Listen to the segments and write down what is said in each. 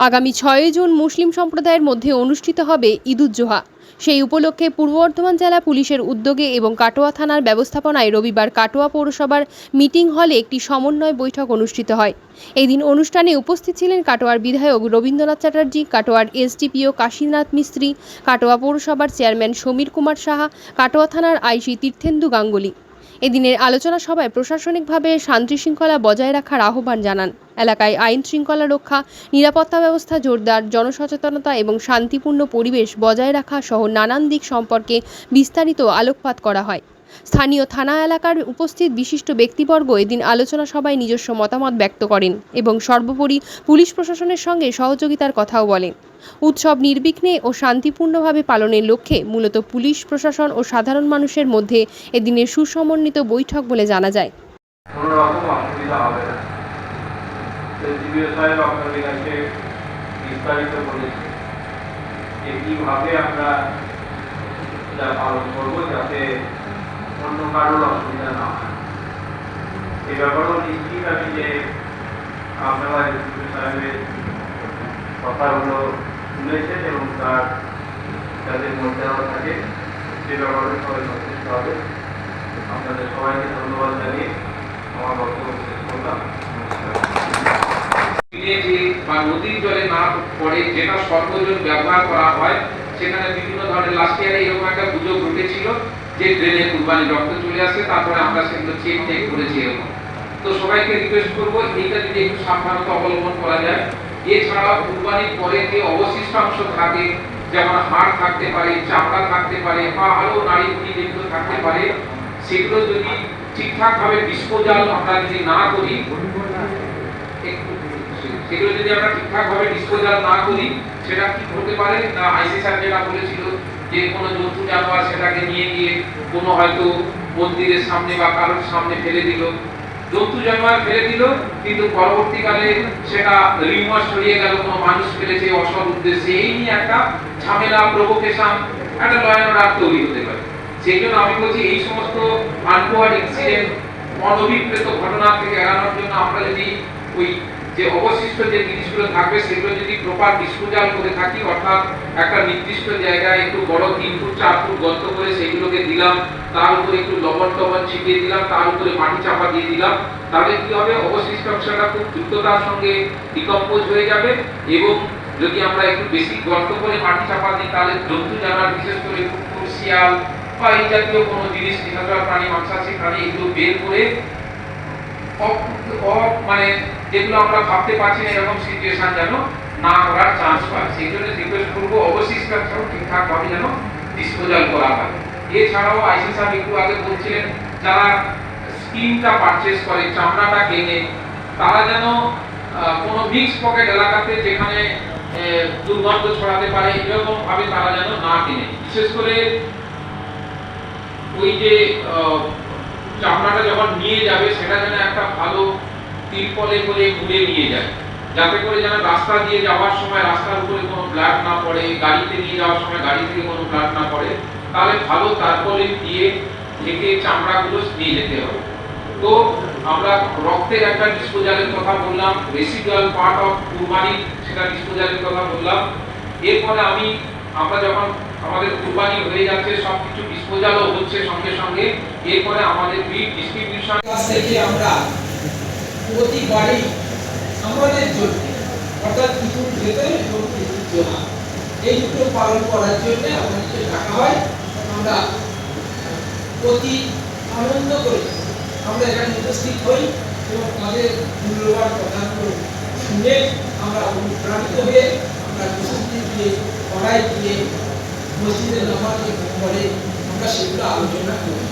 আগামী ৬ জুন মুসলিম সম্প্রদায়ের মধ্যে অনুষ্ঠিত হবে ঈদুজ্জোহা। সেই উপলক্ষে পূর্ব বর্ধমান জেলা পুলিশের উদ্যোগে এবং কাটোয়া থানার ব্যবস্থাপনায় রবিবার কাটোয়া পৌরসভার মিটিং হলে একটি সমন্বয় বৈঠক অনুষ্ঠিত হয়। এদিন অনুষ্ঠানে উপস্থিত ছিলেন কাটোয়ার বিধায়ক রবীন্দ্রনাথ চ্যাটার্জি, কাটোয়ার এসডিপিও কাশীনাথ মিস্ত্রি, কাটোয়া পৌরসভার চেয়ারম্যান সমীর কুমার সাহা, কাটোয়া থানার আইসি তীর্থেন্দু গাঙ্গুলি। এদিনের আলোচনা সভায় প্রশাসনিকভাবে শান্তিশৃঙ্খলা বজায় রাখার আহ্বান জানান। এলাকায় আইন শৃঙ্খলা রক্ষা, নিরাপত্তা ব্যবস্থা জোরদার, জনসচেতনতা এবং শান্তিপূর্ণ পরিবেশ বজায় রাখা সহ নানান দিক সম্পর্কে বিস্তারিত আলোকপাত করা হয়। স্থানীয় থানা এলাকার উপস্থিত বিশিষ্ট ব্যক্তিবর্গ এদিন আলোচনা সভায় নিজস্ব মতামত ব্যক্ত করেন এবং সর্বোপরি পুলিশ প্রশাসনের সঙ্গে সহযোগিতার কথাও বলেন। উৎসব নির্বিঘ্নে ও শান্তিপূর্ণভাবে পালনের লক্ষ্যে মূলত পুলিশ প্রশাসন ও সাধারণ মানুষের মধ্যে এদিনের সুসমন্বিত বৈঠক বলে জানা যায়। অন্য কারোর অসুবিধা না হয় এ ব্যাপারেও নিশ্চিত আমি যে আপনারা এসপি সাহেবের কথাগুলো শুনেছেন এবং তার যাদের মধ্যে আরও থাকে সে ব্যাপারে সবাই সচেষ্ট হবে। আপনাদের সবাইকে ধন্যবাদ জানিয়ে আমার বক্তব্য শেষ করলাম। বা নদীর জলে না পড়ে যেটা সর্বজন ব্যবহার করা হয়, সেখানে বিভিন্ন ধরনের লাস্ট ইয়ারে এরকম একটা গুজব ঘটেছিল যে ড্রেনে কুরবানি রক্ত চলে আসে, তারপরে আমরা সেগুলো চেক করেছি এরকম। তো সবাইকে রিকোয়েস্ট করবো এইটা যদি একটু সাবধানতা অবলম্বন করা যায়। এছাড়া কুরবানির পরে যে অবশিষ্ট অংশ থাকে, যেমন হাড় থাকতে পারে, চামড়া থাকতে পারে বা আরো নাড়ি ভুঁড়ি যেগুলো থাকতে পারে, সেগুলো যদি ঠিকঠাক ভাবে ডিসপোজাল আমরা যদি না করি, সেগুলো যদি আমরা ঠিকঠাক ভাবে ডিসপোজাল না করি, সেটা কি হতে পারে না, আইসি স্যার যেটা বলেছিল যে কোনো জন্তু জানোয়ার সেটাকে নিয়ে গিয়ে কোনো হয়তো মন্দিরের সামনে বা কারোর সামনে ফেলে দিল, জন্তু জানোয়ার ফেলে দিল, কিন্তু পরবর্তীকালে সেটা রিউমার ছড়িয়ে গেল কোনো মানুষ ফেলেছে অসৎ উদ্দেশ্যে, এই নিয়ে একটা ঝামেলা, প্রভোকেশন, একটা ল অ্যান্ড অর্ডার তৈরি হতে পারে। সেই জন্য আমি বলছি এই সমস্ত আনটোয়ার্ড ইনসিডেন্ট, অনভিপ্রেত ঘটনা থেকে এড়ানোর জন্য আমরা যদি ওই যে অবশিষ্ট যে জিনিসগুলো থাকবে সেগুলো যদি প্রপার ডিসপোজাল করে থাকি, অর্থাৎ একটা নির্দিষ্ট জায়গায় একটু বড় 3 ফুট 4 ফুট গর্ত করে সেইগুলোকে দিলাম, তার উপরে একটু লবণ টবণ ছিটিয়ে দিলাম, তার উপরে মাটি চাপা দিয়ে দিলাম, তাহলে কি হবে, অবশিষ্ট অংশটা খুব দ্রুততার সঙ্গে ডিকম্পোজ হয়ে যাবে। এবং যদি আমরা একটু বেশি গর্ত করে মাটি চাপা দিই, তাহলে জন্তু জানোয়ার, বিশেষ করে কুকুর, শিয়াল বা এই জাতীয় কোনো জিনিস, নিশাচর প্রাণী, মাংসাশী প্রাণী, এগুলো বের করে মানে যেগুলো আমরা ভাবতে পারছি না এরকম সিচুয়েশন যেন না করার চান্স পায়। সেই জন্য রিকোয়েস্ট করবো অবশিষ্ট ঠিকঠাক ভাবে যেন ডিসপোজাল করা হয়। এছাড়াও আইসি সাহেব একটু আগে বলছিলেন যারা স্কিনটা পারচেজ করে, চামড়াটা কিনে, তারা যেন কোনো মিক্স পকেট এলাকাতে যেখানে দুর্গন্ধ ছড়াতে পারে এরকম ভাবে তারা যেন না কিনে। বিশেষ করে ওই যে চামড়াটা যখন নিয়ে যাবে সেটা যেন একটা ভালো তিরপলে করে মুড়ে নিয়ে যায়, যাতে করে যেন রাস্তা দিয়ে যাওয়ার সময় রাস্তার উপরে কোনো ব্লাড না পড়ে, গাড়িতে নিয়ে যাওয়ার সময় গাড়ি থেকে কোনো ব্লাড না পড়ে, তাহলে ভালো তারপরে দিয়ে ঢেকে চামড়াগুলো নিয়ে যেতে হবে। তো আমরা রক্তের একটা ডিসপোজালের কথা বললাম, রেসিডুয়াল পার্ট অফ কুরবানি সেটা ডিসপোজালের কথা বললাম। এরপরে আমরা যখন আমাদের কুরবানি হয়ে যাচ্ছে, সবকিছু ডিসপোজালও হচ্ছে সঙ্গে সঙ্গে, এরপরে আমাদের ডিস্ট্রিবিউশন কাছ থেকে আমরা প্রতিবারই আমাদের জন্য, অর্থাৎ ঈদুল ফিতর এবং ঈদুল জোহা, এই দুটো পালন করার জন্য আমাদের ডাকা হয়। আমরা অতি আনন্দ করে আমরা এখানে উপস্থিত হই এবং তাদের মূল্যবান কথাগুলো শুনে আমরা অনুপ্রাণিত হয়ে আমরা মসজিদে গিয়ে, পড়ায় গিয়ে, মসজিদের নামাজে পড়ে আমরা সেগুলো আলোচনা করি।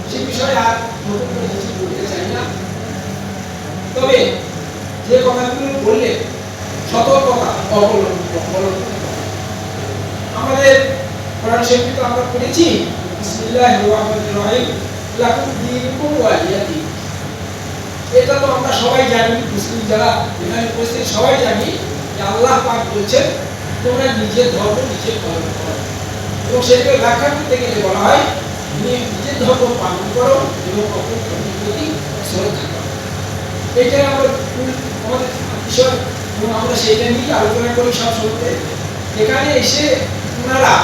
সে বিষয়ে আর নতুন করে কিছু বলতে চাই না, তবে যে কথাগুলো বললে সতর্কতা অবলম্বন আমাদের কোরআন শরীফে আমরা পড়েছি, বিসমিল্লাহির রহমানির রহিম, লাকুম দীনুকুম ওয়ালিয়া দীন। এটা তো আমরা সবাই জানি, মুসলিম যারা এখানে উপস্থিত সবাই জানি যে আল্লাহ পাক বলছেন তোমরা নিজের ধর্ম নিজে পালন করো, এবং সেটাকে ব্যাখ্যা করতে গেলে বলা হয় নিজের ধর্ম পালন করো এবং অপর ধর্মের প্রতি শ্রদ্ধা করো। এটাই আমাদের বিষয় এবং আমরা সেইটা নিয়ে আলোচনা করি সব সময়। এখানে এসে ওনারা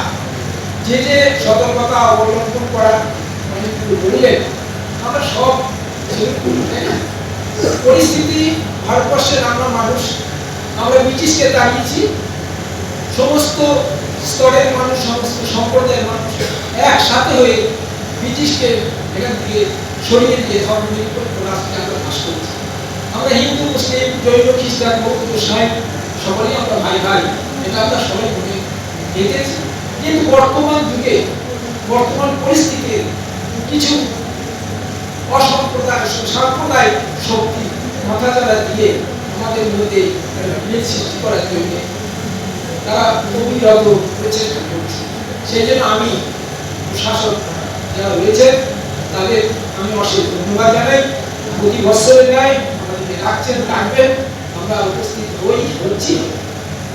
যে যে সতর্কতা অবলম্বন করা অনেকগুলো বললেন, আমরা সব তাই না? পরিস্থিতি ভারতবর্ষের আমরা মানুষ, আমরা ব্রিটিশকে দাঁড়িয়েছি, সমস্ত স্তরের মানুষ, সমস্ত সম্প্রদায়ের মানুষ একসাথে হয়ে ব্রিটিশকে এখান থেকে সরিয়ে দিয়ে ধর্মনিরপেক্ষ রাষ্ট্রে আমরা বাস করছি। আমরা হিন্দু, মুসলিম, জৈন, খ্রিস্টান, বৌদ্ধ, সাহেব সকলেই আমরা ভাই ভাই, এটা আমরা সবাই মনে দেখেছি। কিন্তু বর্তমান যুগে, বর্তমান পরিস্থিতিতে কিছু সাম্প্রদায়িক শক্তি মাথাচাড়া দিয়ে আমাদের মধ্যে বিভেদ সৃষ্টি করার জন্য তারা অবিরত প্রচেষ্টা করছে। সেই জন্য আমি শাসক যারা রয়েছেন তাদের আমি অশেষ ধন্যবাদ জানাই। প্রতি বছরের ন্যায় আমাদেরকে ডাকছেন, ডাকবেন, আমরা উপস্থিত হচ্ছি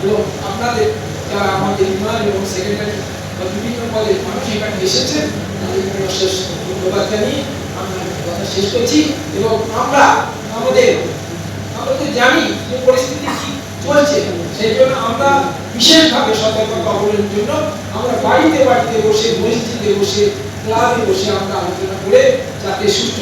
এবং আপনাদের যারা আমাদের বিমান এবং সেক্রেটারি বা বিভিন্ন পদের মানুষ এখানে এসেছেন তাদেরকে অশেষ ধন্যবাদ জানিয়ে আমরা কথা শেষ করছি। এবং আমরা তো জানি যে পরিস্থিতি কি চলছে, সেই জন্য আমরা বিশেষভাবে সতর্কতা অবলম্বনের জন্য আমরা বাড়িতে বাড়িতে বসে, মসজিদে বসে, ক্লাবে বসে আমরা আলোচনা করে যাতে সুস্থ